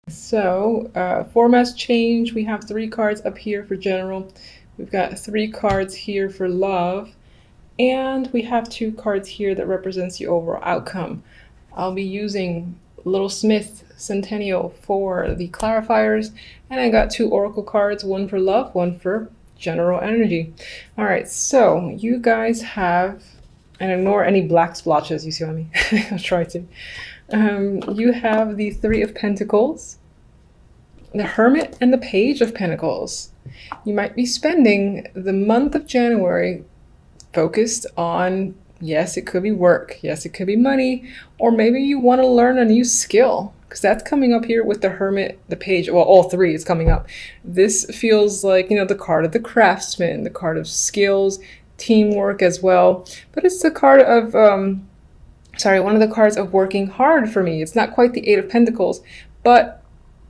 So, formats change. We have 3 cards up here for general. We've got 3 cards here for love. And we have 2 cards here that represents the overall outcome. I'll be using Little Smith Centennial for the clarifiers. And I got 2 oracle cards, one for love, one for general energy. All right, so you guys have, and ignore any black splotches, you see what I mean? I'll try to. You have the 3 of Pentacles, the Hermit, and the Page of Pentacles. You might be spending the month of January focused on, yes, it could be work, yes, it could be money, or maybe you want to learn a new skill, because that's coming up here with the Hermit, the Page, well, all 3 is coming up. This feels like, you know, the card of the craftsman, the card of skills, teamwork as well, but it's the card of, one of the cards of working hard for me. It's not quite the 8 of Pentacles, but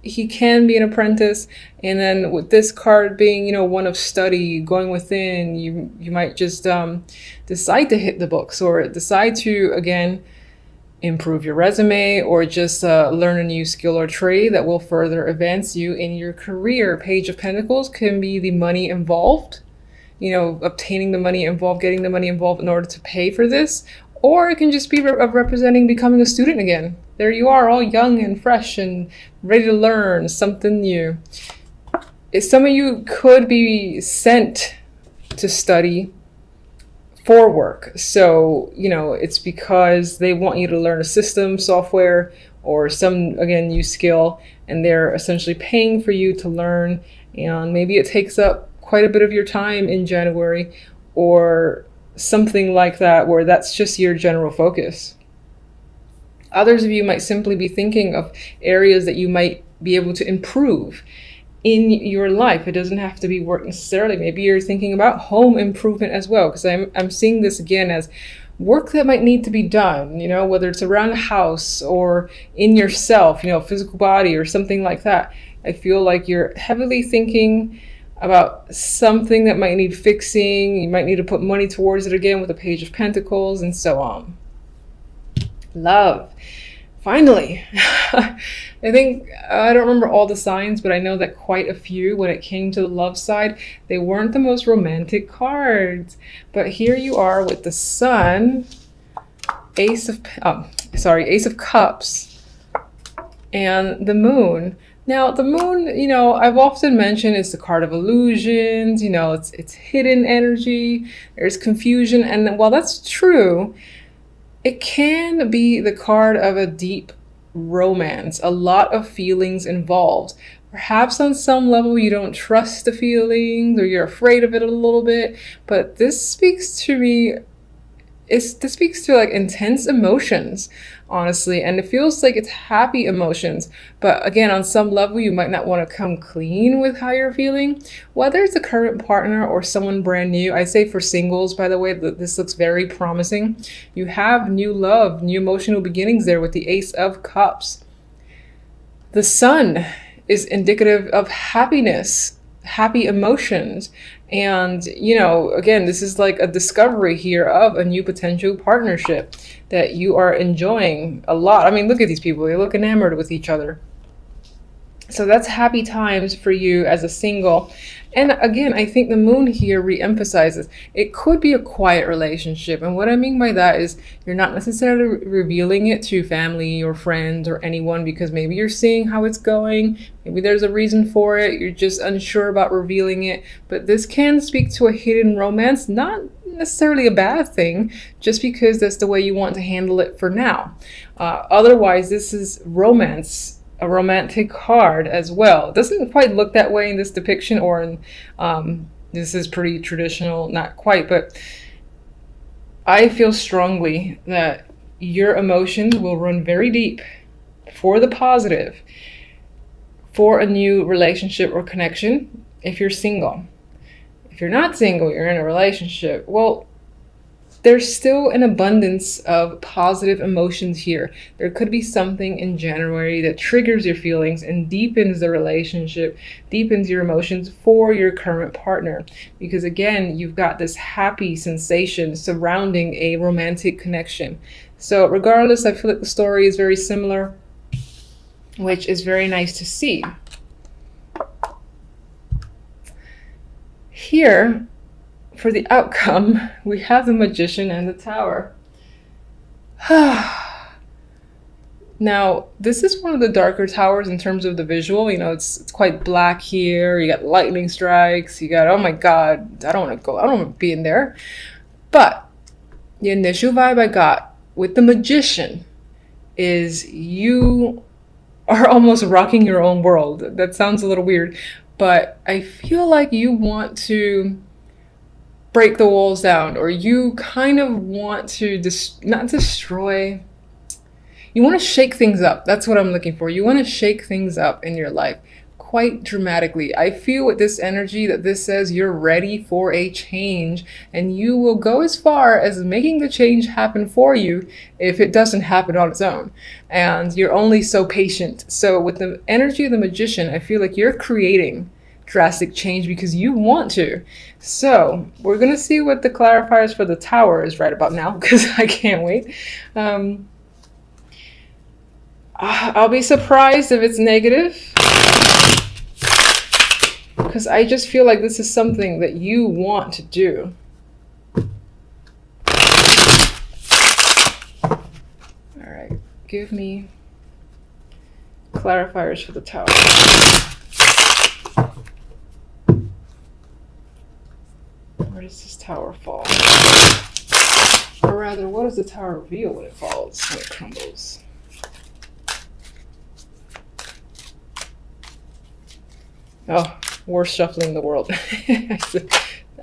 he can be an apprentice. And then with this card being, you know, one of study, going within, you might just decide to hit the books, or decide to, again, improve your resume, or just learn a new skill or trade that will further advance you in your career. Page of Pentacles can be the money involved, you know, obtaining the money involved, getting the money involved in order to pay for this. Or it can just be representing becoming a student again. There you are, all young and fresh and ready to learn something new. Some of you could be sent to study for work. So, you know, it's because they want you to learn a system, software, or some, again, new skill, and they're essentially paying for you to learn. And maybe it takes up quite a bit of your time in January, or something like that, where that's just your general focus. Others of you might simply be thinking of areas that you might be able to improve in your life. It doesn't have to be work necessarily. Maybe you're thinking about home improvement as well, because I'm seeing this again as work that might need to be done, you know, whether it's around the house or in yourself, you know, physical body or something like that. I feel like you're heavily thinking about something that might need fixing. You might need to put money towards it again with the Page of Pentacles, and so on. Love. Finally, I think, I don't remember all the signs, but I know that quite a few, when it came to the love side, they weren't the most romantic cards. But here you are with the Sun, Ace of Cups, and the Moon. Now, the Moon, you know, I've often mentioned, it's the card of illusions, you know, it's hidden energy, there's confusion, and while that's true, it can be the card of a deep romance, a lot of feelings involved. Perhaps on some level you don't trust the feelings, or you're afraid of it a little bit, but this speaks to me, this speaks to like intense emotions, honestly, and it feels like it's happy emotions. But again, on some level you might not want to come clean with how you're feeling, whether it's a current partner or someone brand new. I say for singles, by the way, that this looks very promising. You have new love, new emotional beginnings there with the Ace of Cups. The Sun is indicative of happiness, happy emotions. And, you know, again, this is like a discovery here of a new potential partnership that you are enjoying a lot. I mean, look at these people. They look enamored with each other. So that's happy times for you as a single. And again, I think the Moon here re-emphasizes it could be a quiet relationship. And what I mean by that is you're not necessarily revealing it to family or friends or anyone, because maybe you're seeing how it's going. Maybe there's a reason for it. You're just unsure about revealing it. But this can speak to a hidden romance, not necessarily a bad thing, just because that's the way you want to handle it for now. Otherwise, this is romance, a romantic card as well. It doesn't quite look that way in this depiction, or in this is pretty traditional, not quite, but I feel strongly that your emotions will run very deep for the positive, for a new relationship or connection if you're single. If you're not single, you're in a relationship, well, there's still an abundance of positive emotions here. There could be something in January that triggers your feelings and deepens the relationship, deepens your emotions for your current partner. Because again, you've got this happy sensation surrounding a romantic connection. So regardless, I feel like the story is very similar. which is very nice to see. Here, for the outcome, we have the Magician and the Tower. Now, this is one of the darker towers in terms of the visual. You know, it's quite black here. You got lightning strikes. You got, oh my God, I don't want to go. I don't want to be in there. But the initial vibe I got with the Magician is you are almost rocking your own world. That sounds a little weird, but I feel like you want to break the walls down, or you kind of want to not destroy. You want to shake things up. That's what I'm looking for. You want to shake things up in your life quite dramatically. I feel with this energy that this says you're ready for a change, and you will go as far as making the change happen for you if it doesn't happen on its own. And you're only so patient. So with the energy of the Magician, I feel like you're creating drastic change because you want to. So we're going to see what the clarifiers for the Tower is right about now, because I can't wait. I'll be surprised if it's negative, because I just feel like this is something that you want to do. All right, give me clarifiers for the Tower. Where does this Tower fall? Or rather, what does the Tower reveal when it falls, when it crumbles? Oh, worst shuffling in the world.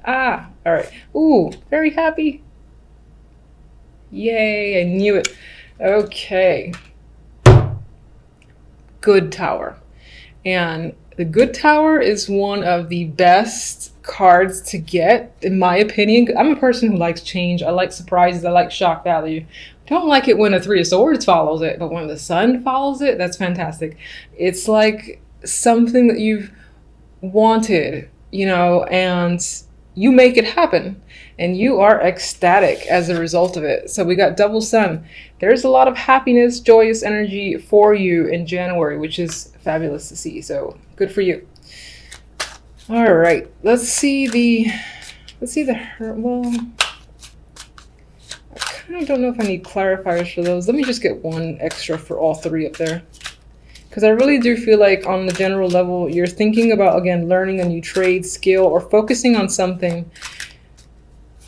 All right. Ooh, very happy. Yay, I knew it. Okay. Good Tower. And the Good Tower is one of the best cards to get, in my opinion. I'm a person who likes change. I like surprises. I like shock value. Don't like it when a Three of Swords follows it, but when the Sun follows it, that's fantastic. It's like something that you've wanted, you know, and you make it happen, and you are ecstatic as a result of it. So we got double Sun. There's a lot of happiness, joyous energy for you in January, which is fabulous to see. So good for you. All right, let's see the well, I kind of don't know if I need clarifiers for those. Let me just get one extra for all three up there. Because I really do feel like on the general level, you're thinking about, again, learning a new trade, skill, or focusing on something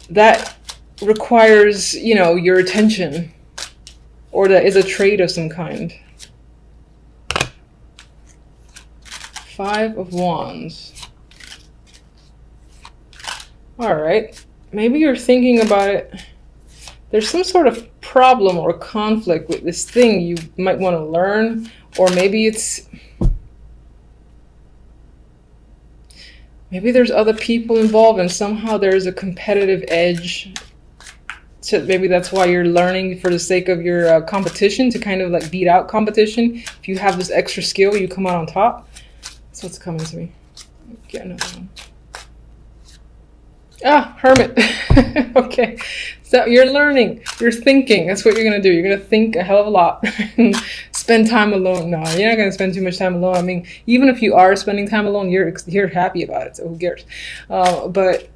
that requires, you know, your attention, or that is a trade of some kind. Five of Wands. All right. Maybe you're thinking about it. There's some sort of problem or conflict with this thing you might want to learn. Or maybe there's other people involved, and somehow there's a competitive edge. So maybe that's why you're learning for the sake of your competition, to kind of like beat out competition. If you have this extra skill, you come out on top. That's what's coming to me. Get another one. Ah, Hermit. Okay, so you're learning, you're thinking. That's what you're gonna do. You're gonna think a hell of a lot and spend time alone. No, you're not gonna spend too much time alone. I mean, even if you are spending time alone, you're happy about it. So who cares? But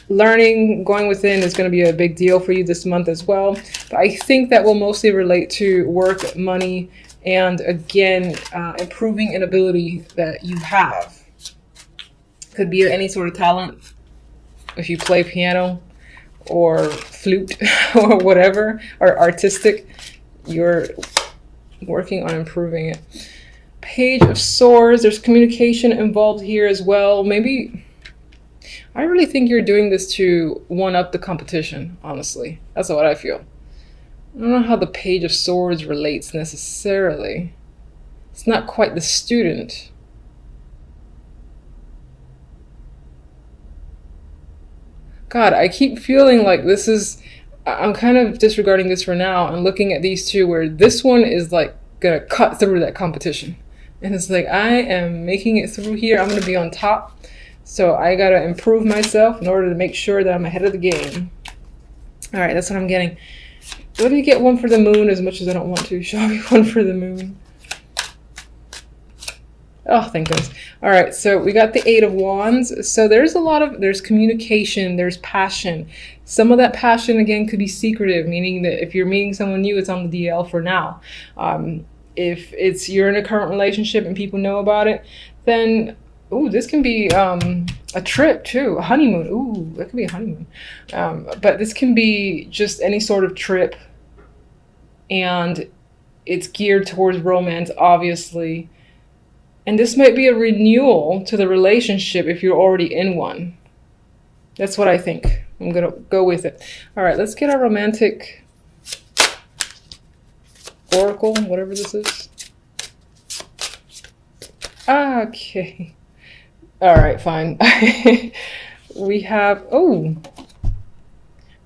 learning, going within is gonna be a big deal for you this month as well. But I think that will mostly relate to work, money, and again, improving an ability that you have. Could be any sort of talent. If you play piano or flute or whatever, or artistic, you're working on improving it. Page of Swords, there's communication involved here as well. Maybe, I really think you're doing this to one up the competition, honestly. That's what I feel. I don't know how the Page of Swords relates necessarily. It's not quite the student. God, I keep feeling like this is, I'm kind of disregarding this for now and looking at these two where this one is like gonna cut through that competition. And it's like, I am making it through here. I'm gonna be on top. So I gotta improve myself in order to make sure that I'm ahead of the game. All right, that's what I'm getting. Let me get one for the Moon, as much as I don't want to. Show me one for the Moon. Oh, thank goodness. All right, so we got the Eight of Wands. So there's communication, there's passion. Some of that passion, again, could be secretive, meaning that if you're meeting someone new, it's on the DL for now. If you're in a current relationship and people know about it, then, ooh, this can be a trip too, a honeymoon. Ooh, that could be a honeymoon. But this can be just any sort of trip, and it's geared towards romance, obviously. And this might be a renewal to the relationship if you're already in one. That's what I think. I'm going to go with it. All right, let's get our romantic oracle, whatever this is. Okay. All right, fine. We have, oh,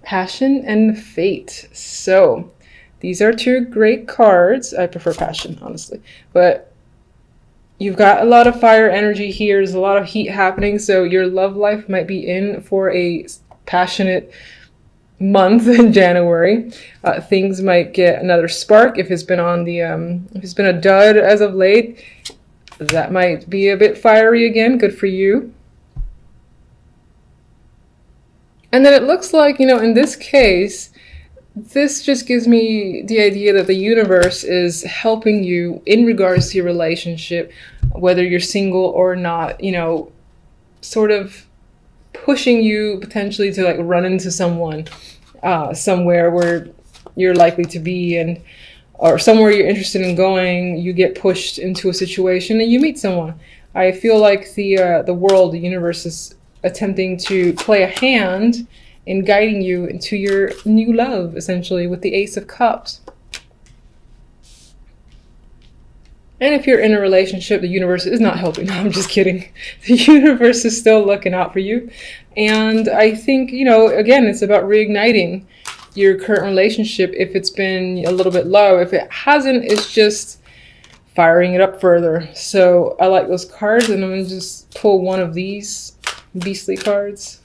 passion and fate. So these are two great cards. I prefer passion, honestly. But you've got a lot of fire energy here. There's a lot of heat happening. So your love life might be in for a passionate month in January. Things might get another spark if it's been on the if it's been a dud as of late. That might be a bit fiery again. Good for you. And then it looks like, you know, in this case, this just gives me the idea that the universe is helping you in regards to your relationship, whether you're single or not, you know, sort of pushing you potentially to like run into someone somewhere where you're likely to be, and or somewhere you're interested in going, you get pushed into a situation and you meet someone. I feel like the world, the universe is attempting to play a hand in guiding you into your new love, essentially, with the Ace of Cups. And if you're in a relationship, the universe is not helping. No, I'm just kidding. The universe is still looking out for you. And I think, you know, again, it's about reigniting your current relationship if it's been a little bit low. If it hasn't, it's just firing it up further. So I like those cards, and I'm going to just pull one of these beastly cards.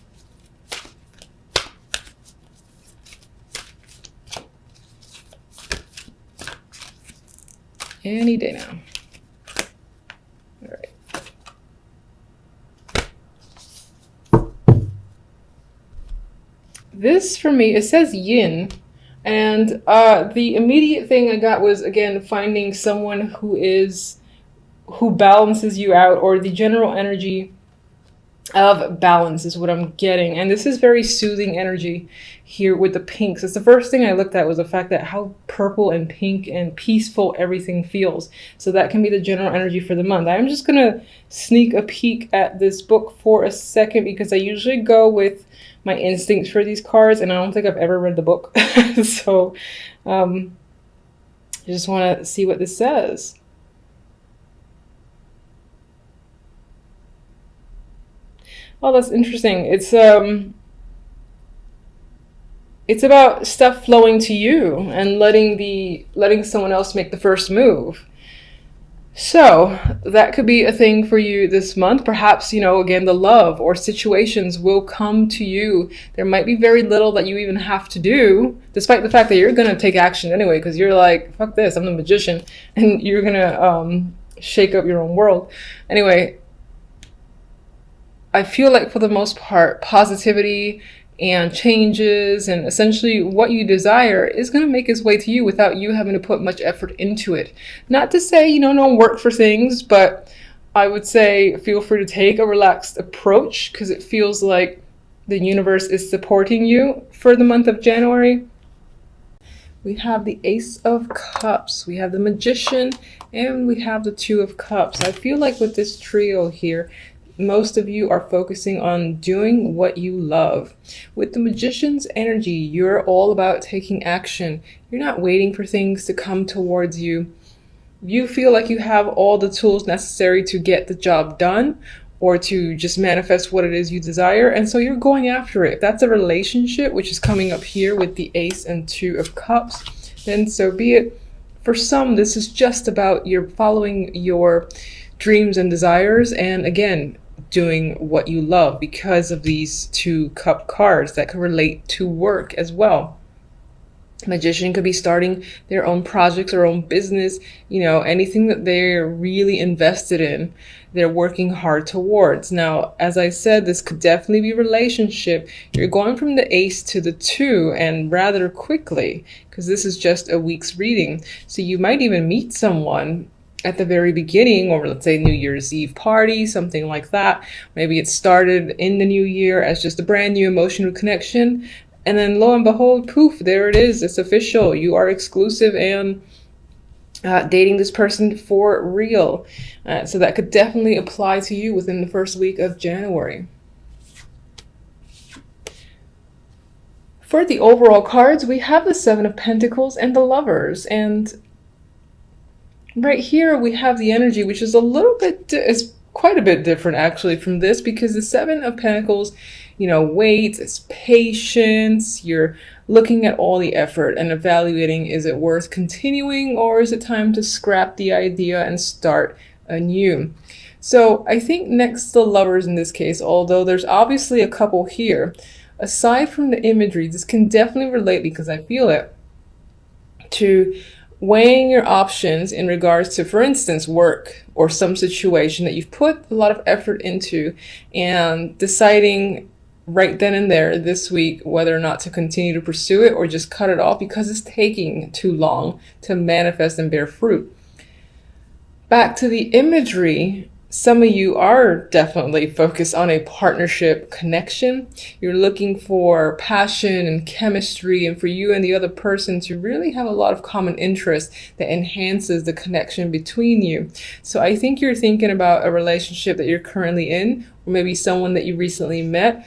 Any day now. All right. This for me, it says yin, and the immediate thing I got was, again, finding someone who balances you out, or the general energy of balance is what I'm getting. And this is very soothing energy here with the pinks. It's the first thing I looked at, was the fact that how purple and pink and peaceful everything feels. So that can be the general energy for the month. I'm just gonna sneak a peek at this book for a second, because I usually go with my instincts for these cards, and I don't think I've ever read the book. So I just want to see what this says. Oh, that's interesting. It's about stuff flowing to you and letting someone else make the first move. So that could be a thing for you this month. Perhaps, you know, again, the love or situations will come to you. There might be very little that you even have to do, despite the fact that you're going to take action anyway, because you're like, fuck this, I'm the magician, and you're going to shake up your own world. Anyway, I feel like for the most part, positivity and changes and essentially what you desire is going to make its way to you without you having to put much effort into it. Not to say, you know, don't work for things, but I would say feel free to take a relaxed approach, because it feels like the universe is supporting you for the month of January. We have the Ace of Cups, we have the Magician, and we have the Two of Cups. I feel like with this trio here, most of you are focusing on doing what you love. With the Magician's energy, you're all about taking action. You're not waiting for things to come towards you. You feel like you have all the tools necessary to get the job done, or to just manifest what it is you desire, and so you're going after it. If that's a relationship, which is coming up here with the Ace and Two of Cups, then so be it. For some, this is just about you're following your dreams and desires, and again, doing what you love because of these two cup cards that can relate to work as well. Magician could be starting their own projects or own business, you know, anything that they're really invested in, they're working hard towards. Now, as I said, this could definitely be a relationship. You're going from the Ace to the 2 and rather quickly, because this is just a week's reading. So you might even meet someone at the very beginning, or let's say New Year's Eve party, something like that. Maybe it started in the new year as just a brand new emotional connection. And then lo and behold, poof, there it is. It's official. You are exclusive and dating this person for real. So that could definitely apply to you within the first week of January. For the overall cards, we have the Seven of Pentacles and the Lovers. And right here we have the energy, which is a little bit, is quite a bit different actually from this, because the Seven of Pentacles, you know, wait, it's patience. You're looking at all the effort and evaluating, is it worth continuing, or is it time to scrap the idea and start anew? So I think next to the Lovers in this case, although there's obviously a couple here, aside from the imagery, this can definitely relate, because I feel it, to weighing your options in regards to, for instance, work or some situation that you've put a lot of effort into, and deciding right then and there this week whether or not to continue to pursue it or just cut it off because it's taking too long to manifest and bear fruit. Back to the imagery, some of you are definitely focused on a partnership connection. You're looking for passion and chemistry, and for you and the other person to really have a lot of common interest that enhances the connection between you. So I think you're thinking about a relationship that you're currently in, or maybe someone that you recently met,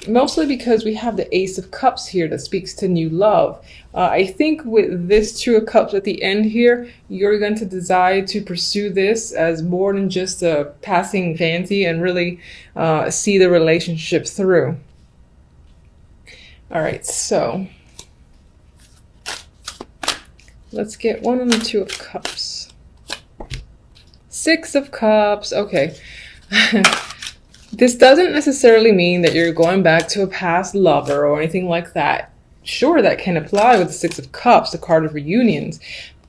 mostly because we have the Ace of Cups here that speaks to new love. I think with this Two of Cups at the end here, you're going to decide to pursue this as more than just a passing fancy and really see the relationship through. All right, so let's get one on the Two of Cups. Six of Cups, okay. This doesn't necessarily mean that you're going back to a past lover or anything like that. Sure, that can apply with the Six of Cups, the card of reunions.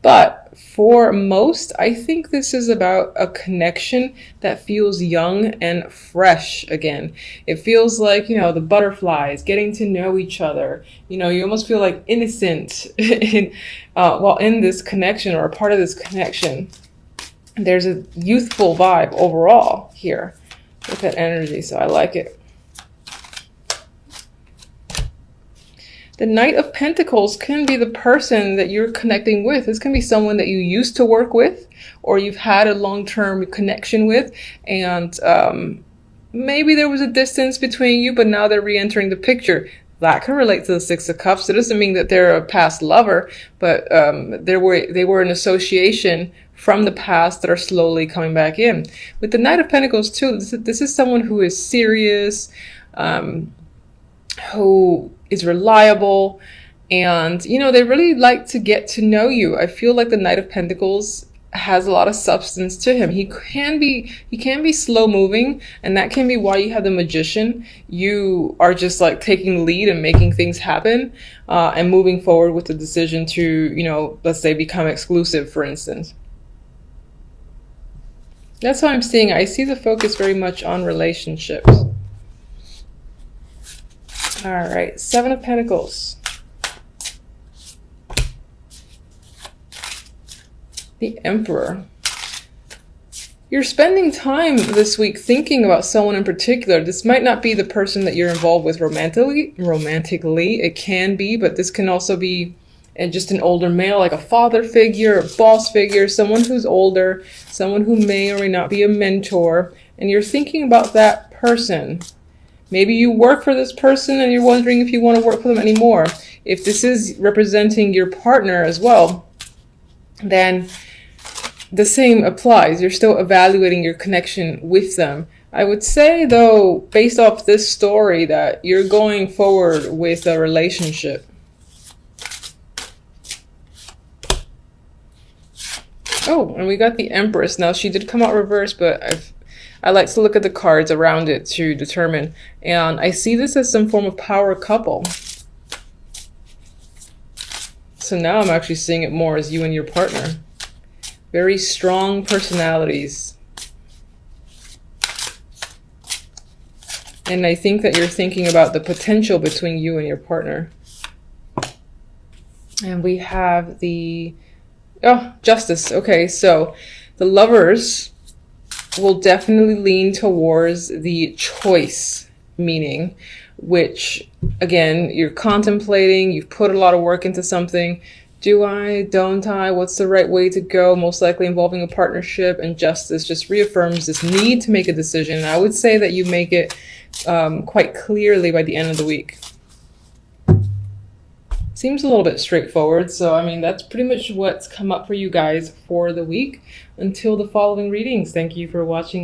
But for most, I think this is about a connection that feels young and fresh again. It feels like, you know, the butterflies, getting to know each other. You know, you almost feel like innocent while in this connection or a part of this connection. There's a youthful vibe overall here with that energy, so I like it. The Knight of Pentacles can be the person that you're connecting with. This can be someone that you used to work with, or you've had a long-term connection with, and maybe there was a distance between you, but now they're re-entering the picture. That can relate to the Six of Cups. It doesn't mean that they're a past lover, but they were an association from the past that are slowly coming back in. With the Knight of Pentacles too, this is someone who is serious, who is reliable, and you know, they really like to get to know you. I feel like the Knight of Pentacles has a lot of substance to him. He can be slow moving, and that can be why you have the Magician. You are just like taking the lead and making things happen, and moving forward with the decision to, you know, let's say become exclusive, for instance. That's how I'm seeing it. I see the focus very much on relationships. All right, Seven of Pentacles. The Emperor. You're spending time this week thinking about someone in particular. This might not be the person that you're involved with romantically. It can be, but this can also be just an older male, like a father figure, a boss figure, someone who's older, someone who may or may not be a mentor, and you're thinking about that person. Maybe you work for this person and you're wondering if you want to work for them anymore. If this is representing your partner as well, then the same applies. You're still evaluating your connection with them. I would say, though, based off this story, that you're going forward with a relationship. Oh, and we got the Empress. Now, she did come out reversed, but I like to look at the cards around it to determine. And I see this as some form of power couple. So now I'm actually seeing it more as you and your partner. Very strong personalities. And I think that you're thinking about the potential between you and your partner. And we have the, oh, Justice. Okay, so the Lovers will definitely lean towards the choice meaning, which, again, you're contemplating, you've put a lot of work into something. Do I? Don't I? What's the right way to go? Most likely involving a partnership. And Justice just reaffirms this need to make a decision. And I would say that you make it quite clearly by the end of the week. Seems a little bit straightforward. So, I mean, that's pretty much what's come up for you guys for the week. Until the following readings, thank you for watching.